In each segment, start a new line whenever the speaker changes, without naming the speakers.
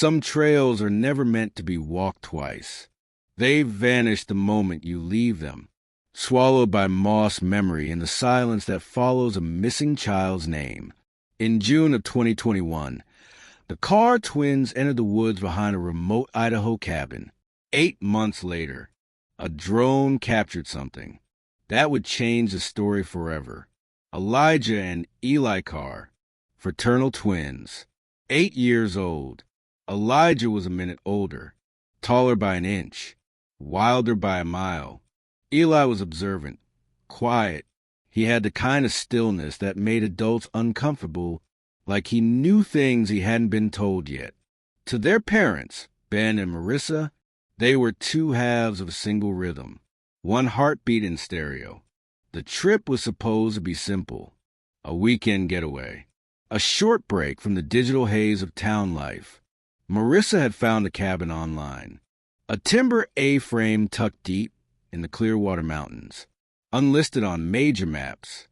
Some trails are never meant to be walked twice. They vanish the moment you leave them, swallowed by moss memory and the silence that follows a missing child's name. In June of 2021, the Carr twins entered the woods behind a remote Idaho cabin. 8 months later, a drone captured something that would change the story forever. Elijah and Eli Carr, fraternal twins, 8 years old. Elijah was a minute older, taller by an inch, wilder by a mile. Eli was observant, quiet. He had the kind of stillness that made adults uncomfortable, like he knew things he hadn't been told yet. To their parents, Ben and Marissa, they were two halves of a single rhythm, one heartbeat in stereo. The trip was supposed to be simple, a weekend getaway, a short break from the digital haze of town life. Marissa had found the cabin online, a timber A-frame tucked deep in the Clearwater Mountains, unlisted on major maps.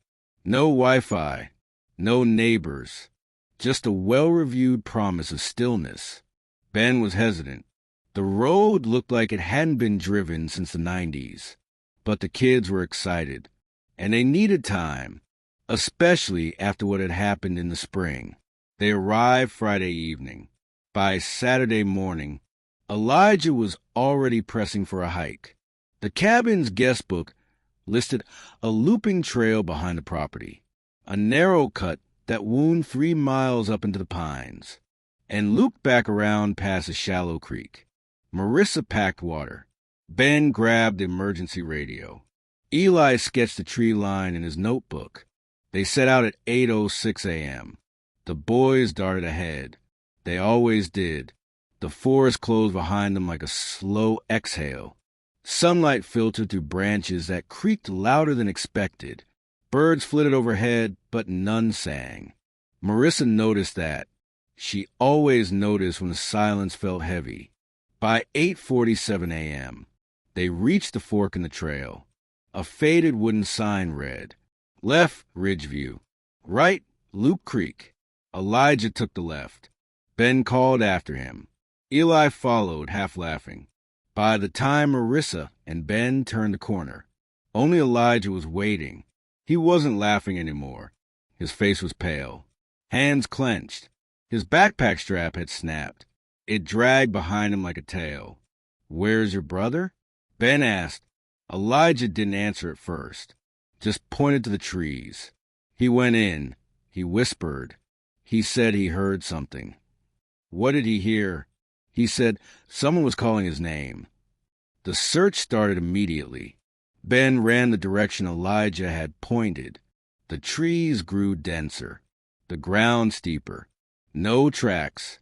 No Wi-Fi, no neighbors, just a well-reviewed promise of stillness. Ben was hesitant. The road looked like it hadn't been driven since the 90s, but the kids were excited, and they needed time, especially after what had happened in the spring. They arrived Friday evening. By Saturday morning, Elijah was already pressing for a hike. The cabin's guest book listed a looping trail behind the property, a narrow cut that wound 3 miles up into the pines, and looped back around past a shallow creek. Marissa packed water. Ben grabbed the emergency radio. Eli sketched the tree line in his notebook. They set out at 8:06 a.m. The boys darted ahead. They always did. The forest closed behind them like a slow exhale. Sunlight filtered through branches that creaked louder than expected. Birds flitted overhead, but none sang. Marissa noticed that. She always noticed when the silence felt heavy. By 8:47 a.m., they reached the fork in the trail. A faded wooden sign read, "Left, Ridgeview. Right, Luke Creek." Elijah took the left. Ben called after him. Eli followed, half laughing. By the time Marissa and Ben turned the corner, only Elijah was waiting. He wasn't laughing anymore. His face was pale, hands clenched. His backpack strap had snapped. It dragged behind him like a tail. "Where's your brother?" Ben asked. Elijah didn't answer at first, just pointed to the trees. He went in. He whispered. He said he heard something. What did he hear? He said someone was calling his name. The search started immediately. Ben ran the direction Elijah had pointed. The trees grew denser, the ground steeper. No tracks,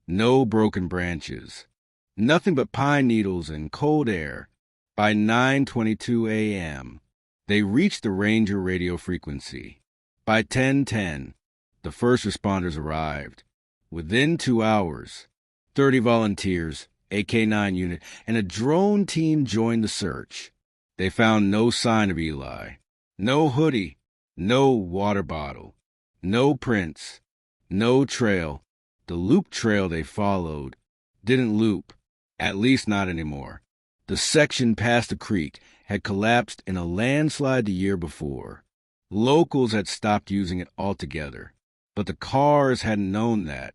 no broken branches, nothing but pine needles and cold air. By 9:22 a.m., they reached the ranger radio frequency. By 10:10, the first responders arrived. Within 2 hours, 30 volunteers, a K-9 unit, and a drone team joined the search. They found no sign of Eli. No hoodie, no water bottle, no prints, no trail. The loop trail they followed didn't loop, at least not anymore. The section past the creek had collapsed in a landslide the year before. Locals had stopped using it altogether, but the Carrs hadn't known that.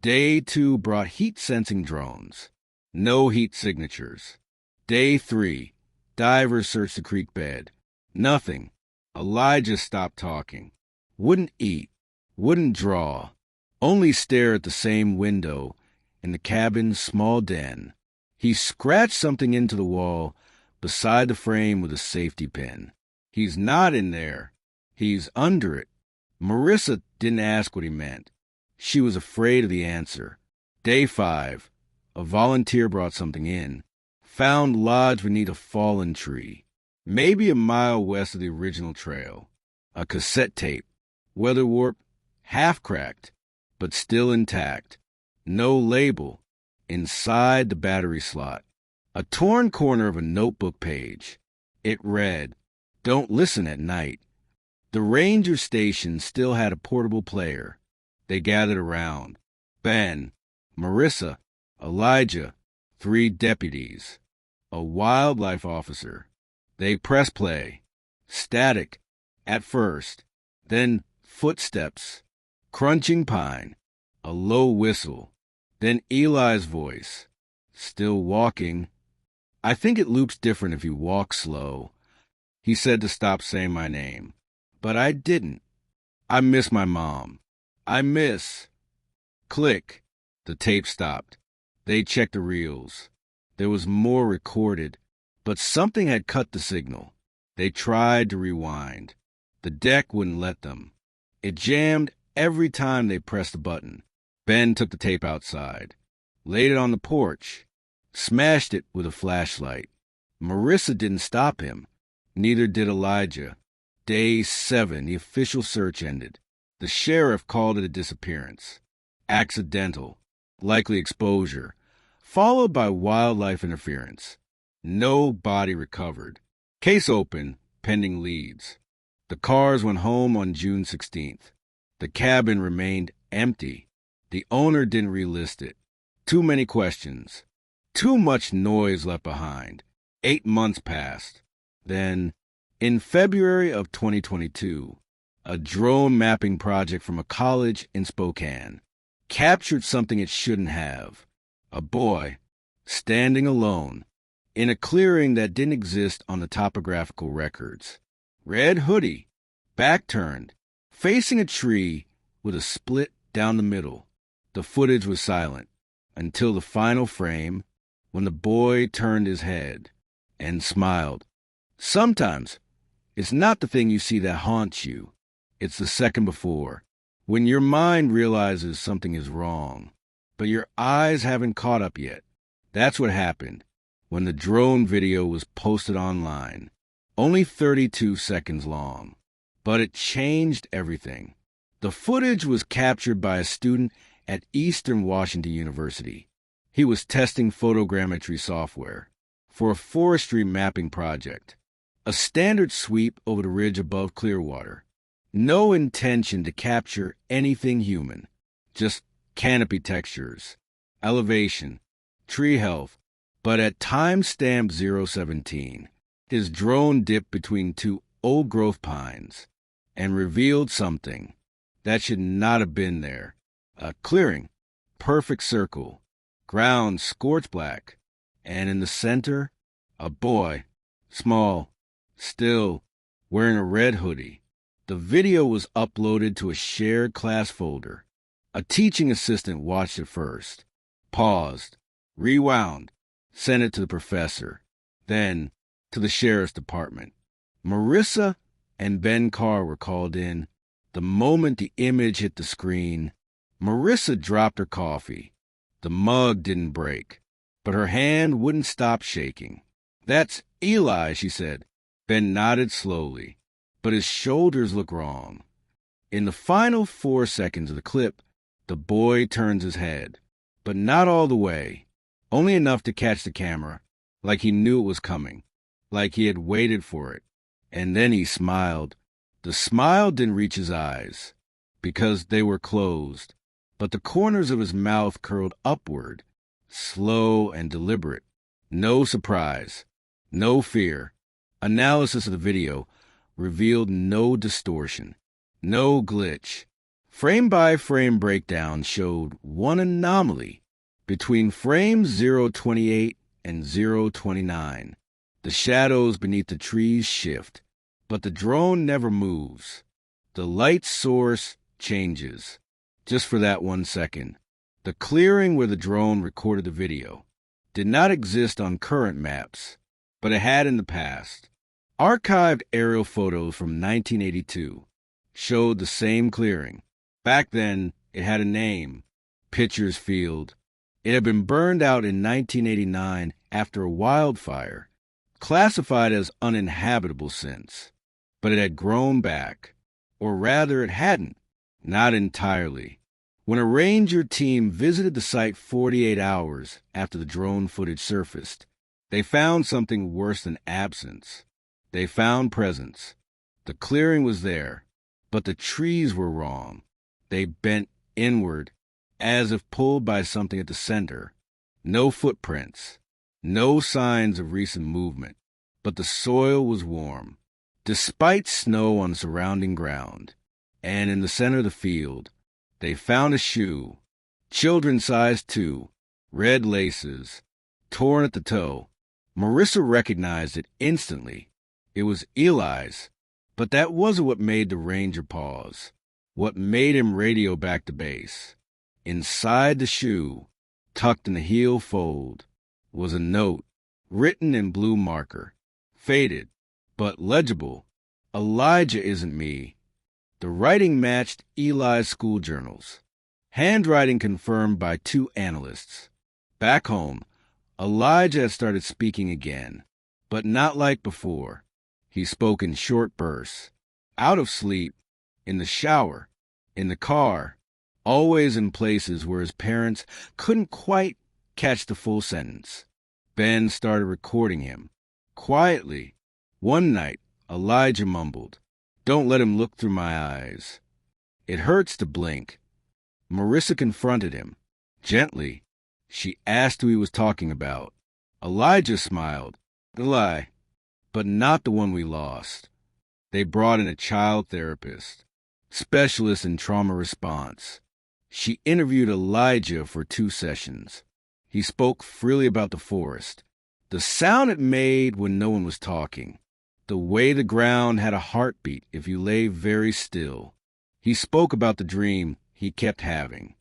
Day 2 brought heat-sensing drones. No heat signatures. Day 3, divers searched the creek bed. Nothing. Elijah stopped talking. Wouldn't eat. Wouldn't draw. Only stare at the same window in the cabin's small den. He scratched something into the wall beside the frame with a safety pin. He's not in there. He's under it. Marissa didn't ask what he meant. She was afraid of the answer. Day 5, a volunteer brought something in. Found lodged beneath a fallen tree, maybe a mile west of the original trail. A cassette tape, weather warped, half cracked, but still intact. No label. Inside the battery slot, a torn corner of a notebook page. It read, "Don't listen at night." The ranger station still had a portable player. They gathered around. Ben, Marissa, Elijah, 3 deputies, a wildlife officer. They press play. Static at first, then footsteps, crunching pine, a low whistle, then Eli's voice. Still walking. I think it loops different if you walk slow. He said to stop saying my name. But I didn't. I miss my mom. I miss. Click. The tape stopped. They checked the reels. There was more recorded, but something had cut the signal. They tried to rewind. The deck wouldn't let them. It jammed every time they pressed the button. Ben took the tape outside, laid it on the porch, smashed it with a flashlight. Marissa didn't stop him. Neither did Elijah. Day 7, the official search ended. The sheriff called it a disappearance. Accidental, likely exposure, followed by wildlife interference. No body recovered. Case open, pending leads. The cars went home on June 16th. The cabin remained empty. The owner didn't relist it. Too many questions. Too much noise left behind. 8 months passed. Then, in February of 2022, a drone mapping project from a college in Spokane captured something it shouldn't have. A boy, standing alone, in a clearing that didn't exist on the topographical records. Red hoodie, back turned, facing a tree with a split down the middle. The footage was silent until the final frame, when the boy turned his head and smiled. Sometimes it's not the thing you see that haunts you. It's the second before, when your mind realizes something is wrong, but your eyes haven't caught up yet. That's what happened when the drone video was posted online, only 32 seconds long. But it changed everything. The footage was captured by a student at Eastern Washington University. He was testing photogrammetry software for a forestry mapping project, a standard sweep over the ridge above Clearwater. No intention to capture anything human, just canopy textures, elevation, tree health. But at timestamp 017, his drone dipped between 2 old-growth pines and revealed something that should not have been there. A clearing, perfect circle, ground scorched black, and in the center, a boy, small, still, wearing a red hoodie. The video was uploaded to a shared class folder. A teaching assistant watched it first, paused, rewound, sent it to the professor, then to the sheriff's department. Marissa and Ben Carr were called in. The moment the image hit the screen, Marissa dropped her coffee. The mug didn't break, but her hand wouldn't stop shaking. "That's Eli," she said. Ben nodded slowly, but his shoulders looked wrong. In the final 4 seconds of the clip, the boy turns his head, but not all the way, only enough to catch the camera, like he knew it was coming, like he had waited for it. And then he smiled. The smile didn't reach his eyes, because they were closed, but the corners of his mouth curled upward, slow and deliberate. No surprise, no fear. Analysis of the video revealed no distortion, no glitch. Frame-by-frame breakdown showed one anomaly between frames 028 and 029. The shadows beneath the trees shift, but the drone never moves. The light source changes, just for that 1 second. The clearing where the drone recorded the video did not exist on current maps, but it had in the past. Archived aerial photos from 1982 showed the same clearing. Back then, it had a name, Pitcher's Field. It had been burned out in 1989 after a wildfire, classified as uninhabitable since. But it had grown back, or rather it hadn't, not entirely. When a ranger team visited the site 48 hours after the drone footage surfaced, they found something worse than absence. They found presence. The clearing was there, but the trees were wrong. They bent inward, as if pulled by something at the center. No footprints, no signs of recent movement, but the soil was warm, despite snow on surrounding ground. And in the center of the field, they found a shoe, children's size too, red laces, torn at the toe. Marissa recognized it instantly. It was Eli's, but that wasn't what made the ranger pause. What made him radio back to base. Inside the shoe, tucked in the heel fold, was a note, written in blue marker, faded, but legible. Elijah isn't me. The writing matched Eli's school journals. Handwriting confirmed by 2 analysts. Back home, Elijah had started speaking again, but not like before. He spoke in short bursts, out of sleep, in the shower, in the car, always in places where his parents couldn't quite catch the full sentence. Ben started recording him. Quietly, one night, Elijah mumbled, "Don't let him look through my eyes. It hurts to blink." Marissa confronted him. Gently, she asked who he was talking about. Elijah smiled. "Eli, but not the one we lost." They brought in a child therapist, specialist in trauma response. She interviewed Elijah for 2 sessions. He spoke freely about the forest, the sound it made when no one was talking, the way the ground had a heartbeat if you lay very still. He spoke about the dream he kept having.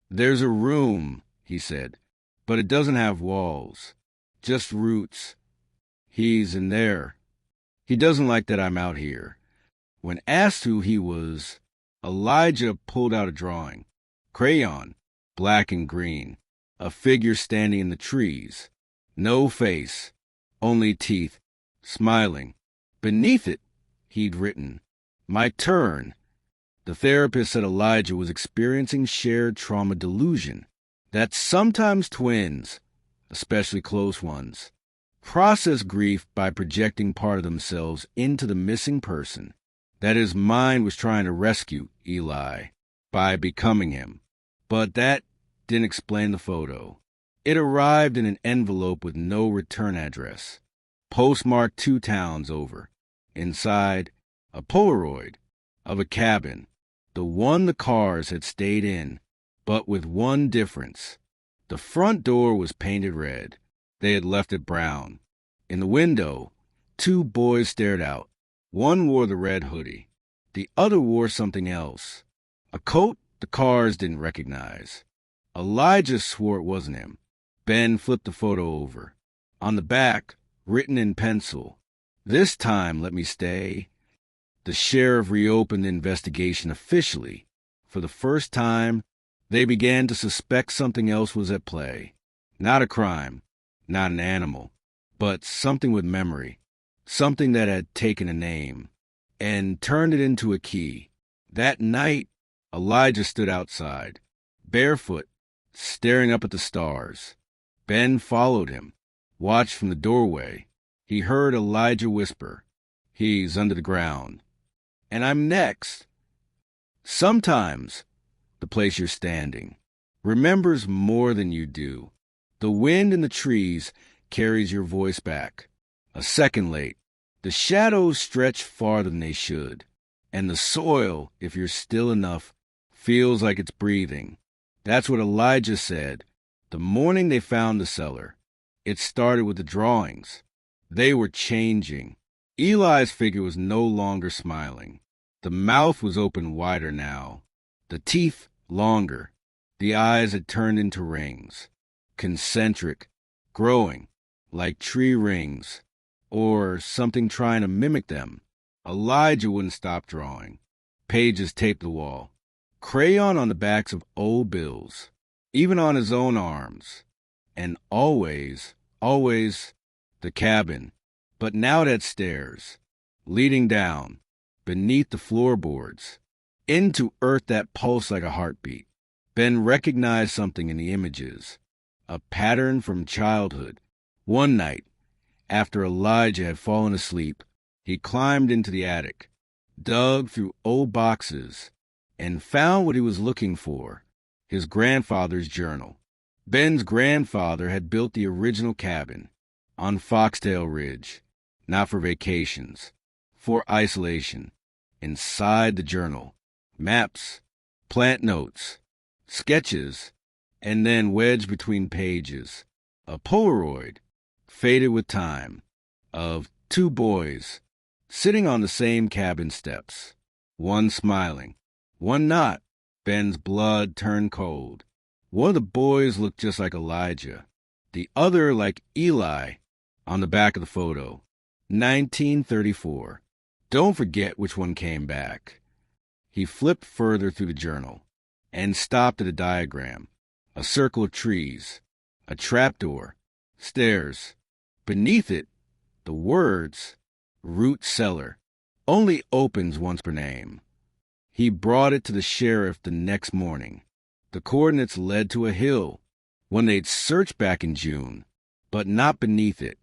"There's a room," he said, "but it doesn't have walls, just roots. He's in there. He doesn't like that I'm out here." When asked who he was, Elijah pulled out a drawing. Crayon, black and green, a figure standing in the trees. No face, only teeth, smiling. Beneath it, he'd written, "My turn." The therapist said Elijah was experiencing shared trauma delusion, that sometimes twins, especially close ones, process grief by projecting part of themselves into the missing person, that his mind was trying to rescue Eli by becoming him. But that didn't explain the photo. It arrived in an envelope with no return address, postmarked 2 towns over. Inside, a Polaroid of a cabin, the one the cars had stayed in, but with one difference. The front door was painted red. They had left it brown. In the window, 2 boys stared out. One wore the red hoodie. The other wore something else, a coat the cars didn't recognize. Elijah swore it wasn't him. Ben flipped the photo over. On the back, written in pencil, "This time let me stay." The sheriff reopened the investigation officially. For the first time, they began to suspect something else was at play. Not a crime, not an animal, but something with memory, something that had taken a name and turned it into a key. That night, Elijah stood outside, barefoot, staring up at the stars. Ben followed him, watched from the doorway. He heard Elijah whisper, "He's under the ground. And I'm next." Sometimes the place you're standing remembers more than you do. The wind in the trees carries your voice back. A second late, the shadows stretch farther than they should, and the soil, if you're still enough, feels like it's breathing. That's what Elijah said the morning they found the cellar. It started with the drawings. They were changing. Eli's figure was no longer smiling. The mouth was open wider now, the teeth longer. The eyes had turned into rings, concentric, growing, like tree rings, or something trying to mimic them. Elijah wouldn't stop drawing. Pages taped the wall, crayon on the backs of old bills, even on his own arms. And always, the cabin, but now it had stairs, leading down, beneath the floorboards, into earth that pulsed like a heartbeat. Ben recognized something in the images, a pattern from childhood. One night, after Elijah had fallen asleep, he climbed into the attic, dug through old boxes, and found what he was looking for, his grandfather's journal. Ben's grandfather had built the original cabin on Foxtail Ridge, not for vacations, for isolation. Inside the journal, maps, plant notes, sketches, and then wedged between pages, a Polaroid, faded with time, of two boys sitting on the same cabin steps, one smiling, one not. Ben's blood turned cold. One of the boys looked just like Elijah, the other like Eli. On the back of the photo, 1934. Don't forget which one came back. He flipped further through the journal and stopped at a diagram, a circle of trees, a trapdoor, stairs. Beneath it, the words, root cellar, only opens once per name. He brought it to the sheriff the next morning. The coordinates led to a hill, one they'd searched back in June, but not beneath it.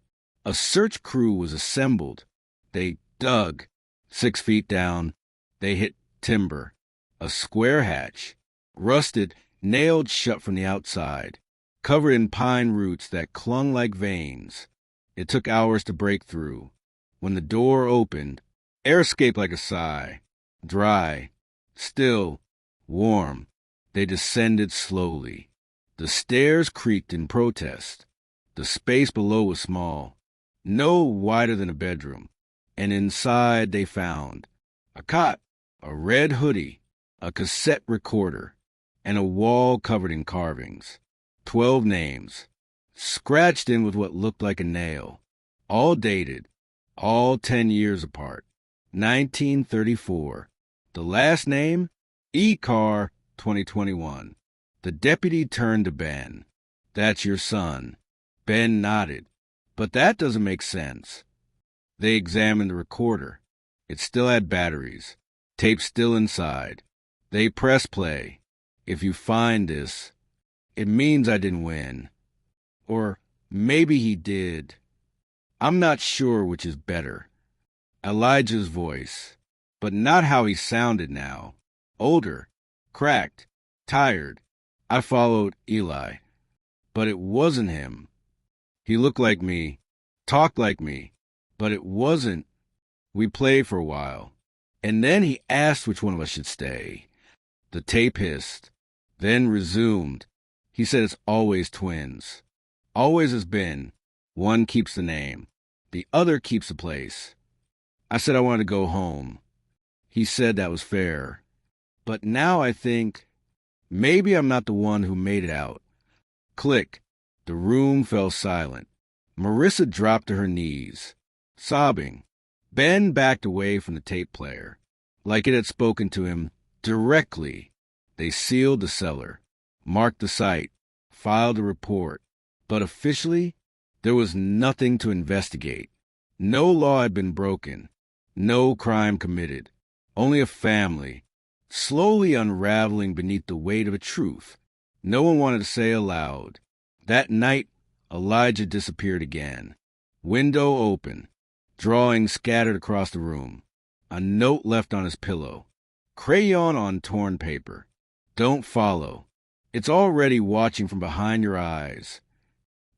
A search crew was assembled. They dug. 6 feet down, they hit timber, a square hatch, rusted, nailed shut from the outside, covered in pine roots that clung like veins. It took hours to break through. When the door opened, air escaped like a sigh. Dry, still, warm. They descended slowly. The stairs creaked in protest. The space below was small, no wider than a bedroom, and inside they found a cot, a red hoodie, a cassette recorder, and a wall covered in carvings. 12 names, scratched in with what looked like a nail, all dated, all 10 years apart. 1934. The last name, E. Carr, 2021. The deputy turned to Ben. That's your son. Ben nodded. But that doesn't make sense. They examined the recorder. It still had batteries. Tape still inside. They pressed play. If you find this, it means I didn't win. Or maybe he did. I'm not sure which is better. Elijah's voice, but not how he sounded now. Older, cracked, tired. I followed Eli, but it wasn't him. He looked like me, talked like me, but it wasn't. We played for a while, and then he asked which one of us should stay. The tape hissed, then resumed. He said it's always twins. Always has been. One keeps the name. The other keeps the place. I said I wanted to go home. He said that was fair. But now I think maybe I'm not the one who made it out. Click. The room fell silent. Marissa dropped to her knees, sobbing. Ben backed away from the tape player, like it had spoken to him directly. They sealed the cellar, marked the site, filed a report. But officially, there was nothing to investigate. No law had been broken, no crime committed, only a family, slowly unraveling beneath the weight of a truth no one wanted to say aloud. That night, Elijah disappeared again. Window open, drawings scattered across the room, a note left on his pillow, crayon on torn paper. Don't follow. It's already watching from behind your eyes.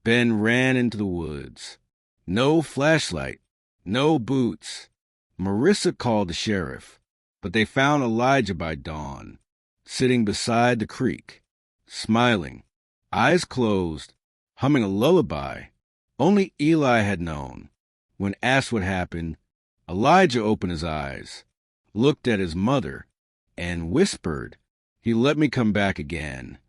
Ben ran into the woods. No flashlight, no boots. Marissa called the sheriff, but they found Elijah by dawn, sitting beside the creek, smiling, eyes closed, humming a lullaby. Only Eli had known. When asked what happened, Elijah opened his eyes, looked at his mother, and whispered, "He let me come back again."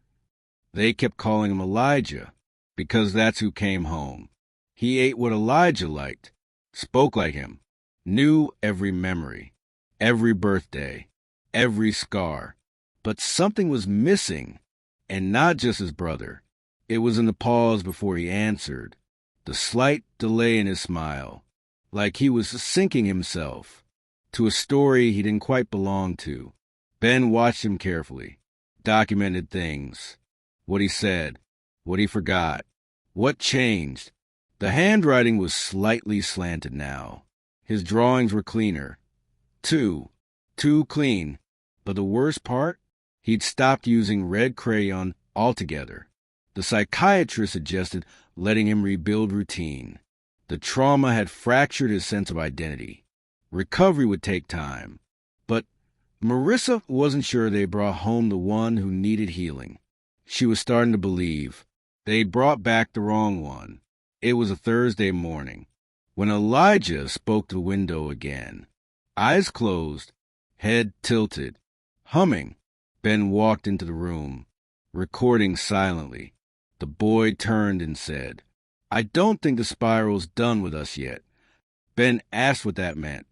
They kept calling him Elijah, because that's who came home. He ate what Elijah liked, spoke like him, knew every memory, every birthday, every scar. But something was missing, and not just his brother. It was in the pause before he answered, the slight delay in his smile, like he was sinking himself to a story he didn't quite belong to. Ben watched him carefully, documented things, what he said, what he forgot, what changed. The handwriting was slightly slanted now. His drawings were cleaner. Too clean. But the worst part? He'd stopped using red crayon altogether. The The psychiatrist suggested letting him rebuild routine. The trauma had fractured his sense of identity. Recovery would take time. But Marissa wasn't sure they brought home the one who needed healing. She was starting to believe they'd brought back the wrong one. It was a Thursday morning when Elijah spoke to the window again. Eyes closed, head tilted, humming. Ben walked into the room, recording silently. The boy turned and said, "I don't think the spiral's done with us yet." Ben asked what that meant.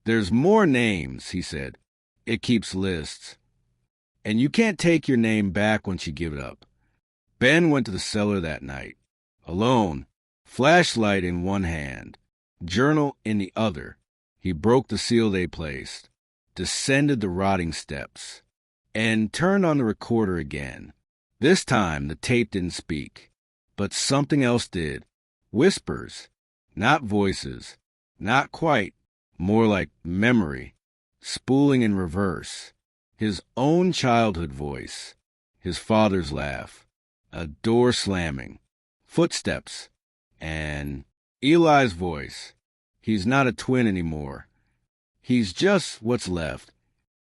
"There's more names," he said. "It keeps lists. And you can't take your name back once you give it up." Ben went to the cellar that night, alone, flashlight in one hand, journal in the other. He broke the seal they placed, descended the rotting steps, and turned on the recorder again. This time the tape didn't speak, but something else did. Whispers, not voices, not quite, more like memory, spooling in reverse. His own childhood voice, his father's laugh, a door slamming, footsteps, and Eli's voice. He's not a twin anymore. He's just what's left.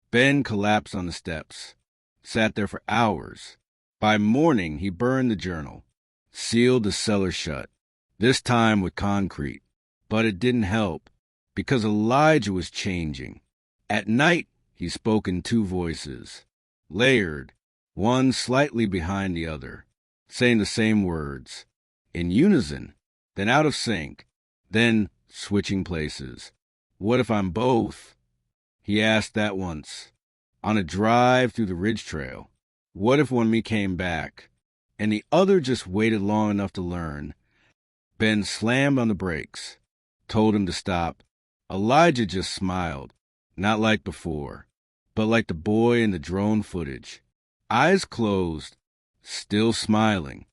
Ben collapsed on the steps, sat there for hours. By morning, he burned the journal, sealed the cellar shut, this time with concrete. But it didn't help, because Elijah was changing. At night, he spoke in two voices, layered, one slightly behind the other, saying the same words, in unison, then out of sync, then switching places. "What if I'm both?" He asked that once, on a drive through the ridge trail. What if one of me came back, and the other just waited long enough to learn? Ben slammed on the brakes, told him to stop. Elijah just smiled, not like before, but like the boy in the drone footage. Eyes closed, still smiling.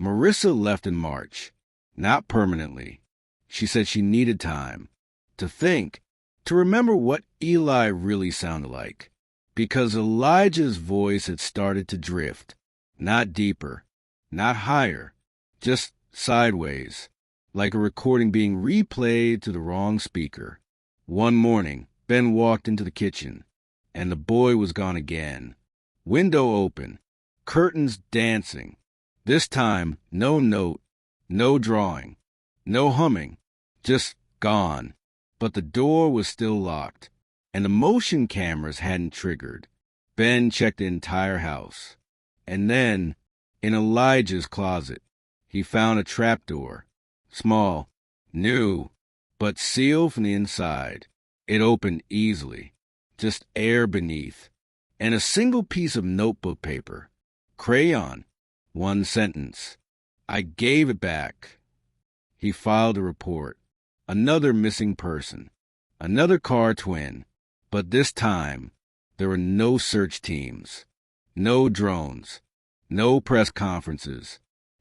Marissa left in March, not permanently. She said she needed time to think, to remember what Eli really sounded like, because Elijah's voice had started to drift, not deeper, not higher, just sideways, like a recording being replayed to the wrong speaker. One morning, Ben walked into the kitchen, and the boy was gone again. Window open, curtains dancing. This time, no note, no drawing, no humming, just gone. But the door was still locked, and the motion cameras hadn't triggered. Ben checked the entire house. And then, in Elijah's closet, he found a trapdoor. Small, new, but sealed from the inside. It opened easily, just air beneath, and a single piece of notebook paper. Crayon. One sentence. "I gave it back." He filed a report. Another missing person. Another car twin. But this time, there were no search teams, no drones, no press conferences,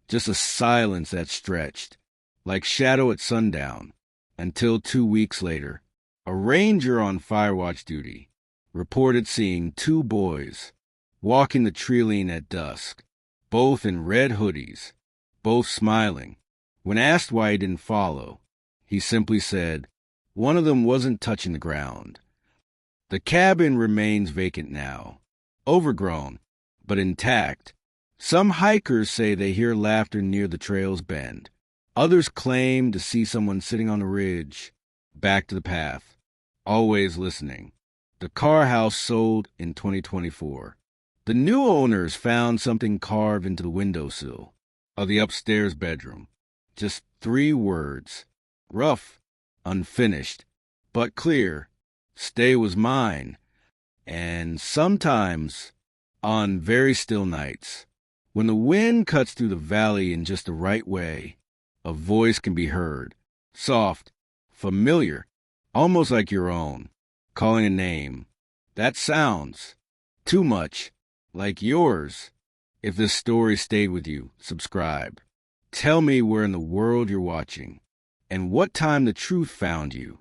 just a silence that stretched, like shadow at sundown, until 2 weeks later. A ranger on firewatch duty reported seeing two boys walking the tree lane at dusk, both in red hoodies, both smiling. When asked why he didn't follow, he simply said, one of them wasn't touching the ground. The cabin remains vacant now, overgrown, but intact. Some hikers say they hear laughter near the trail's bend. Others claim to see someone sitting on the ridge, back to the path, always listening. The car house sold in 2024. The new owners found something carved into the windowsill of the upstairs bedroom. Just 3 words. Rough, unfinished, but clear. Stay was mine. And sometimes, on very still nights, when the wind cuts through the valley in just the right way, a voice can be heard, soft, familiar, almost like your own, calling a name. That sounds too much like yours. If this story stayed with you, subscribe. Tell me where in the world you're watching and what time the truth found you.